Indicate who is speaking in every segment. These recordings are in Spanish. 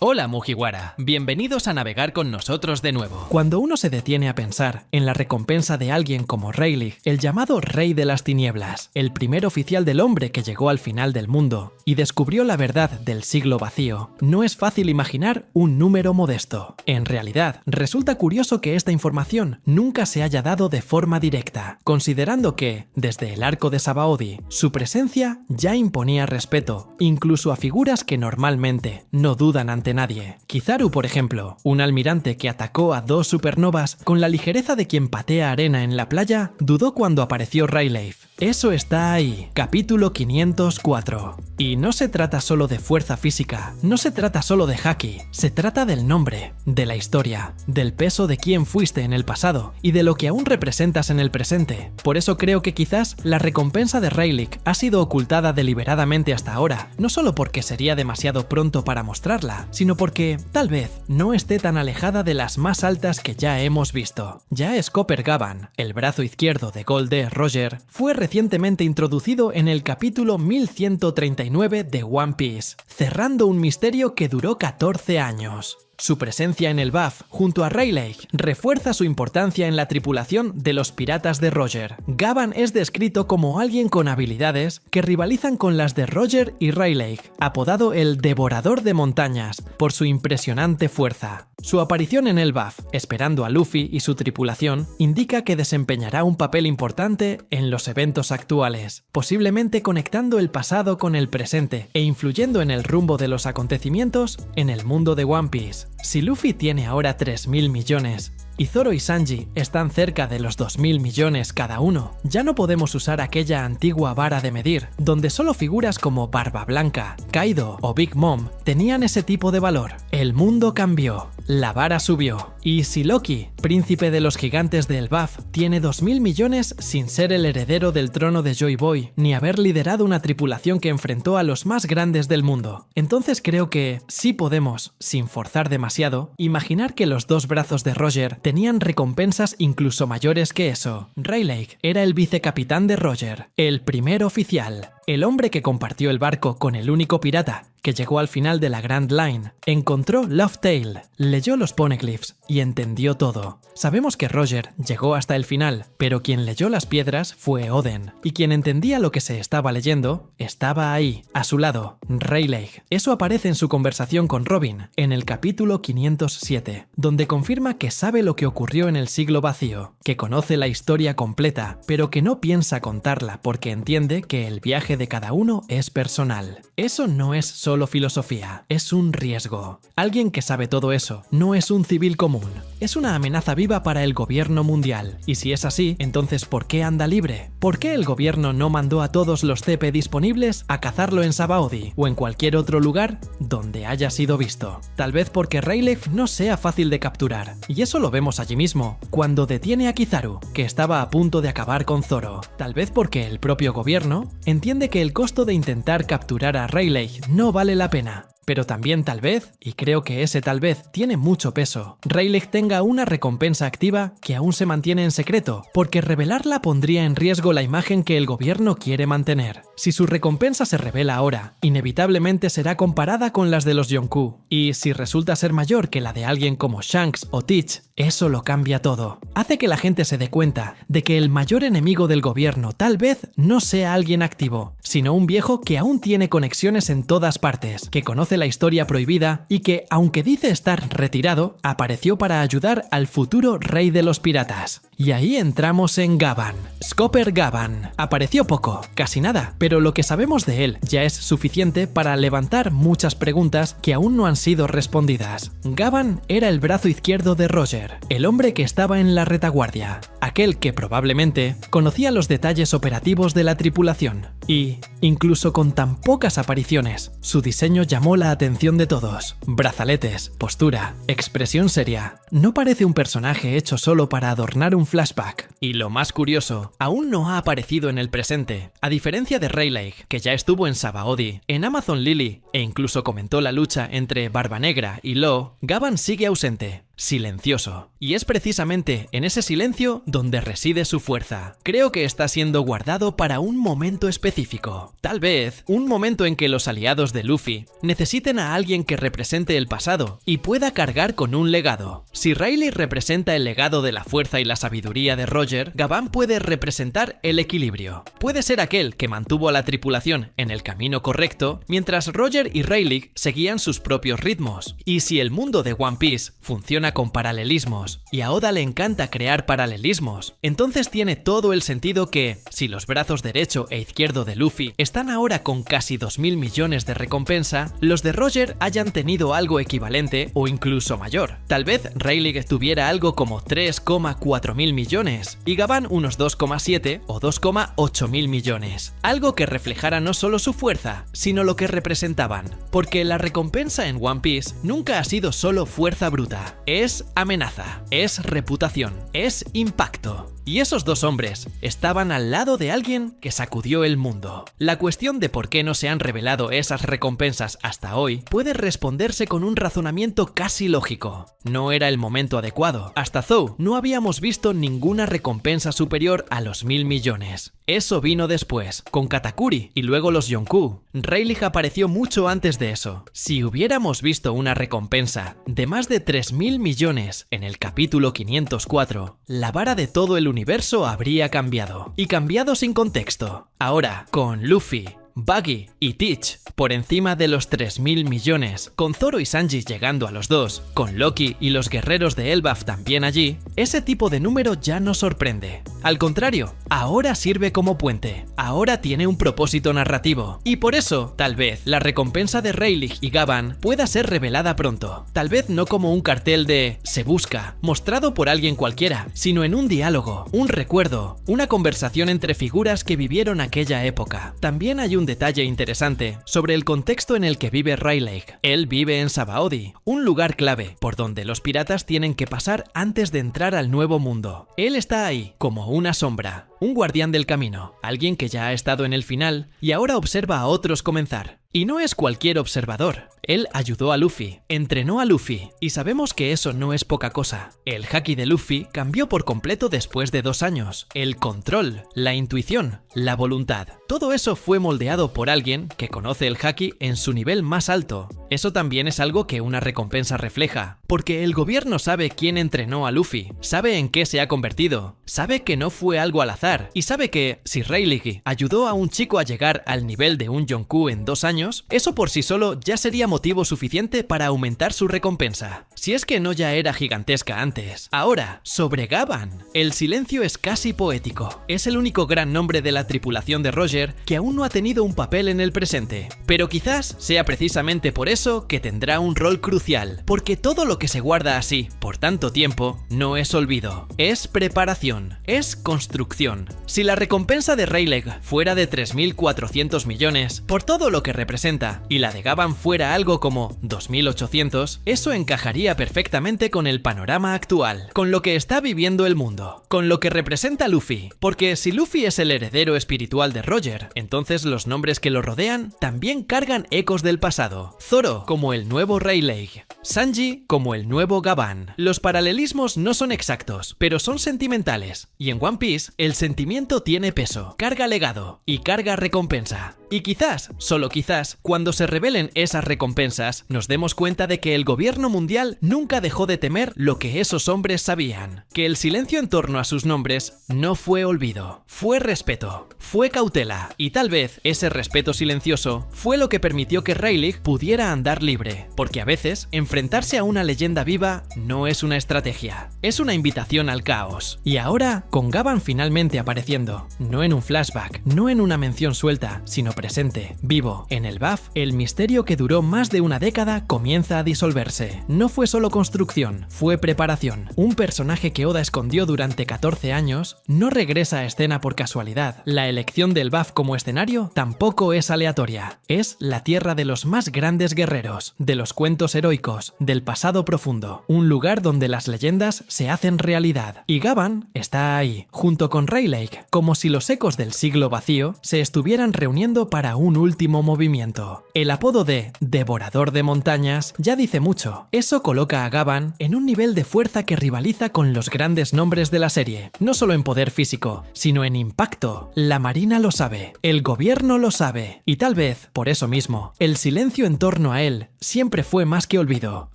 Speaker 1: Hola Mugiwara, bienvenidos a navegar con nosotros de nuevo. Cuando uno se detiene a pensar en la recompensa de alguien como Rayleigh, el llamado Rey de las Tinieblas, el primer oficial del hombre que llegó al final del mundo y descubrió la verdad del siglo vacío, no es fácil imaginar un número modesto. En realidad, resulta curioso que esta información nunca se haya dado de forma directa, considerando que, desde el arco de Sabaody, su presencia ya imponía respeto, incluso a figuras que normalmente no dudan ante nadie. Kizaru, por ejemplo, un almirante que atacó a dos supernovas con la ligereza de quien patea arena en la playa, dudó cuando apareció Rayleigh. Eso está ahí, capítulo 504. Y no se trata solo de fuerza física, no se trata solo de haki, se trata del nombre, de la historia, del peso de quién fuiste en el pasado y de lo que aún representas en el presente. Por eso creo que quizás la recompensa de Rayleigh ha sido ocultada deliberadamente hasta ahora, no solo porque sería demasiado pronto para mostrarla, sino porque, tal vez, no esté tan alejada de las más altas que ya hemos visto. Ya Scopper Gavan, el brazo izquierdo de Gol D. Roger, fue recientemente introducido en el capítulo 1139 de One Piece, cerrando un misterio que duró 14 años. Su presencia en el BAF, junto a Rayleigh, refuerza su importancia en la tripulación de los piratas de Roger. Gavan es descrito como alguien con habilidades que rivalizan con las de Roger y Rayleigh, apodado el Devorador de Montañas, por su impresionante fuerza. Su aparición en el BAF, esperando a Luffy y su tripulación, indica que desempeñará un papel importante en los eventos actuales, posiblemente conectando el pasado con el presente e influyendo en el rumbo de los acontecimientos en el mundo de One Piece. Si Luffy tiene ahora 3.000 millones y Zoro y Sanji están cerca de los 2.000 millones cada uno, ya no podemos usar aquella antigua vara de medir, donde solo figuras como Barba Blanca, Kaido o Big Mom tenían ese tipo de valor. El mundo cambió, la vara subió, y si Loki, príncipe de los gigantes del BAF, tiene 2.000 millones sin ser el heredero del trono de Joy Boy, ni haber liderado una tripulación que enfrentó a los más grandes del mundo, entonces creo que sí podemos, sin forzar demasiado, imaginar que los dos brazos de Roger tenían recompensas incluso mayores que eso. Rayleigh era el vicecapitán de Roger, el primer oficial, el hombre que compartió el barco con el único pirata que llegó al final de la Grand Line, encontró Laugh Tale, leyó los poneglyphs y entendió todo. Sabemos que Roger llegó hasta el final, pero quien leyó las piedras fue Oden, y quien entendía lo que se estaba leyendo estaba ahí, a su lado, Rayleigh. Eso aparece en su conversación con Robin, en el capítulo 507, donde confirma que sabe lo que ocurrió en el siglo vacío, que conoce la historia completa, pero que no piensa contarla porque entiende que el viaje de cada uno es personal. Eso no es solo filosofía, es un riesgo. Alguien que sabe todo eso no es un civil común, es una amenaza viva para el gobierno mundial. Y si es así, entonces ¿por qué anda libre? ¿Por qué el gobierno no mandó a todos los CP disponibles a cazarlo en Sabaody o en cualquier otro lugar donde haya sido visto? Tal vez porque Rayleigh no sea fácil de capturar, y eso lo vemos allí mismo, cuando detiene a Kizaru, que estaba a punto de acabar con Zoro. Tal vez porque el propio gobierno entiende que el costo de intentar capturar a Rayleigh no vale la pena. Pero también tal vez, y creo que ese tal vez tiene mucho peso, Rayleigh tenga una recompensa activa que aún se mantiene en secreto, porque revelarla pondría en riesgo la imagen que el gobierno quiere mantener. Si su recompensa se revela ahora, inevitablemente será comparada con las de los Yonkou, y si resulta ser mayor que la de alguien como Shanks o Teach, eso lo cambia todo. Hace que la gente se dé cuenta de que el mayor enemigo del gobierno tal vez no sea alguien activo, sino un viejo que aún tiene conexiones en todas partes, que conoce la historia prohibida y que, aunque dice estar retirado, apareció para ayudar al futuro rey de los piratas. Y ahí entramos en Gavan. Scopper Gavan. Apareció poco, casi nada, pero lo que sabemos de él ya es suficiente para levantar muchas preguntas que aún no han sido respondidas. Gavan era el brazo izquierdo de Roger, el hombre que estaba en la retaguardia, aquel que probablemente conocía los detalles operativos de la tripulación. Y, incluso con tan pocas apariciones, su diseño llamó la atención de todos. Brazaletes, postura, expresión seria. No parece un personaje hecho solo para adornar un flashback. Y lo más curioso, aún no ha aparecido en el presente. A diferencia de Rayleigh, que ya estuvo en Sabaody, en Amazon Lily, e incluso comentó la lucha entre Barba Negra y Law, Gavan sigue ausente. silencioso. Y es precisamente en ese silencio donde reside su fuerza. Creo que está siendo guardado para un momento específico. Tal vez un momento en que los aliados de Luffy necesiten a alguien que represente el pasado y pueda cargar con un legado. Si Rayleigh representa el legado de la fuerza y la sabiduría de Roger, Gavan puede representar el equilibrio. Puede ser aquel que mantuvo a la tripulación en el camino correcto, mientras Roger y Rayleigh seguían sus propios ritmos. Y si el mundo de One Piece funciona con paralelismos, y a Oda le encanta crear paralelismos, entonces tiene todo el sentido que, si los brazos derecho e izquierdo de Luffy están ahora con casi 2.000 millones de recompensa, los de Roger hayan tenido algo equivalente o incluso mayor. Tal vez Rayleigh tuviera algo como 3,4 mil millones y Gavan unos 2,7 o 2,8 mil millones. Algo que reflejara no solo su fuerza, sino lo que representaban. Porque la recompensa en One Piece nunca ha sido solo fuerza bruta. Es amenaza, es reputación, es impacto. Y esos dos hombres estaban al lado de alguien que sacudió el mundo. La cuestión de por qué no se han revelado esas recompensas hasta hoy puede responderse con un razonamiento casi lógico. No era el momento adecuado. Hasta Zou no habíamos visto ninguna recompensa superior a los 1.000 millones. Eso vino después, con Katakuri y luego los Yonkou. Rayleigh apareció mucho antes de eso. Si hubiéramos visto una recompensa de más de 3.000 millones en el capítulo 504, la vara de todo el universo habría cambiado. Y cambiado sin contexto. Ahora, con Luffy, Buggy y Teach por encima de los 3.000 millones, con Zoro y Sanji llegando a los 2, con Loki y los guerreros de Elbaf también allí, ese tipo de número ya no sorprende. Al contrario, ahora sirve como puente, ahora tiene un propósito narrativo, y por eso, tal vez, la recompensa de Rayleigh y Gavan pueda ser revelada pronto. Tal vez no como un cartel de "se busca", mostrado por alguien cualquiera, sino en un diálogo, un recuerdo, una conversación entre figuras que vivieron aquella época. También hay un detalle interesante sobre el contexto en el que vive Rayleigh. Él vive en Sabaody, un lugar clave por donde los piratas tienen que pasar antes de entrar al nuevo mundo. Él está ahí, como una sombra, un guardián del camino, alguien que ya ha estado en el final y ahora observa a otros comenzar. Y no es cualquier observador. Él ayudó a Luffy, entrenó a Luffy, y sabemos que eso no es poca cosa. El haki de Luffy cambió por completo después de 2 años. El control, la intuición, la voluntad. Todo eso fue moldeado por alguien que conoce el haki en su nivel más alto. Eso también es algo que una recompensa refleja, porque el gobierno sabe quién entrenó a Luffy, sabe en qué se ha convertido, sabe que no fue algo al azar, y sabe que si Rayleigh ayudó a un chico a llegar al nivel de un Yonkou en 2 años, eso por sí solo ya sería motivo suficiente para aumentar su recompensa. Si es que no ya era gigantesca antes. Ahora, sobre Gavan, el silencio es casi poético. Es el único gran nombre de la tripulación de Roger que aún no ha tenido un papel en el presente. Pero quizás sea precisamente por eso que tendrá un rol crucial, porque todo lo que se guarda así por tanto tiempo no es olvido, es preparación, es construcción. Si la recompensa de Rayleigh fuera de 3.400 millones por todo lo que representa y la de Gavan fuera algo como 2.800, eso encajaría perfectamente con el panorama actual, con lo que está viviendo el mundo, con lo que representa Luffy, porque si Luffy es el heredero espiritual de Roger, entonces los nombres que lo rodean también cargan ecos del pasado. Zoro como el nuevo Rayleigh, Sanji como el nuevo Gavan. Los paralelismos no son exactos, pero son sentimentales, y en One Piece el sentimiento tiene peso, carga legado y carga recompensa. Y quizás, solo quizás, cuando se revelen esas recompensas, nos demos cuenta de que el gobierno mundial nunca dejó de temer lo que esos hombres sabían, que el silencio en torno a sus nombres no fue olvido, fue respeto, fue cautela, y tal vez ese respeto silencioso fue lo que permitió que Rayleigh pudiera andar libre, porque a veces enfrentarse a una leyenda viva no es una estrategia, es una invitación al caos. Y ahora, con Gavan finalmente apareciendo, no en un flashback, no en una mención suelta, sino presente, vivo, en el BAF, el misterio que duró más de una década comienza a disolverse. No fue solo construcción, fue preparación. Un personaje que Oda escondió durante 14 años no regresa a escena por casualidad. La elección del BAF como escenario tampoco es aleatoria. Es la tierra de los más grandes guerreros, de los cuentos heroicos, del pasado profundo. Un lugar donde las leyendas se hacen realidad. Y Gavan está ahí, junto con Rayleigh, como si los ecos del siglo vacío se estuvieran reuniendo solo para un último movimiento. El apodo de Devorador de Montañas ya dice mucho. Eso coloca a Gavan en un nivel de fuerza que rivaliza con los grandes nombres de la serie, no solo en poder físico, sino en impacto. La Marina lo sabe, el gobierno lo sabe, y tal vez, por eso mismo, el silencio en torno a él siempre fue más que olvido.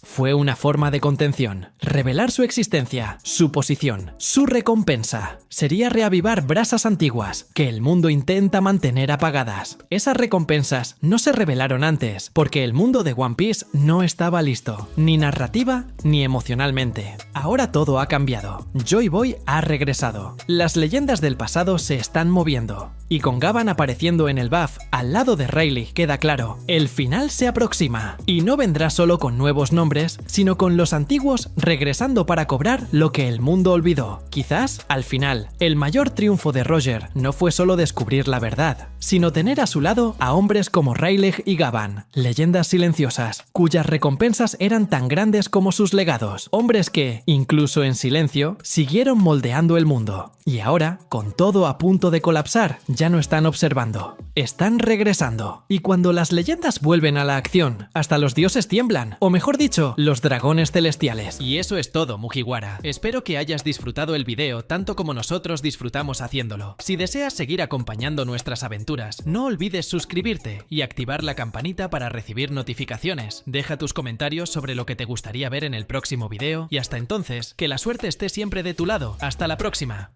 Speaker 1: Fue una forma de contención. Revelar su existencia, su posición, su recompensa. Sería reavivar brasas antiguas que el mundo intenta mantener apagadas. Esas recompensas no se revelaron antes, porque el mundo de One Piece no estaba listo, ni narrativa ni emocionalmente. Ahora todo ha cambiado. Joy Boy ha regresado. Las leyendas del pasado se están moviendo. Y con Gavan apareciendo en el BAF al lado de Rayleigh queda claro, el final se aproxima. Y no vendrá solo con nuevos nombres, sino con los antiguos regresando para cobrar lo que el mundo olvidó. Quizás, al final, el mayor triunfo de Roger no fue solo descubrir la verdad, sino tener a su lado a hombres como Rayleigh y Gavan, leyendas silenciosas, cuyas recompensas eran tan grandes como sus legados, hombres que, incluso en silencio, siguieron moldeando el mundo. Y ahora, con todo a punto de colapsar, ya no están observando, están regresando. Y cuando las leyendas vuelven a la acción, hasta los dioses tiemblan, o mejor dicho, los dragones celestiales. Y eso es todo, Mugiwara. Espero que hayas disfrutado el video tanto como nosotros disfrutamos haciéndolo. Si deseas seguir acompañando nuestras aventuras, no olvides suscribirte y activar la campanita para recibir notificaciones. Deja tus comentarios sobre lo que te gustaría ver en el próximo video y hasta entonces, que la suerte esté siempre de tu lado. Hasta la próxima.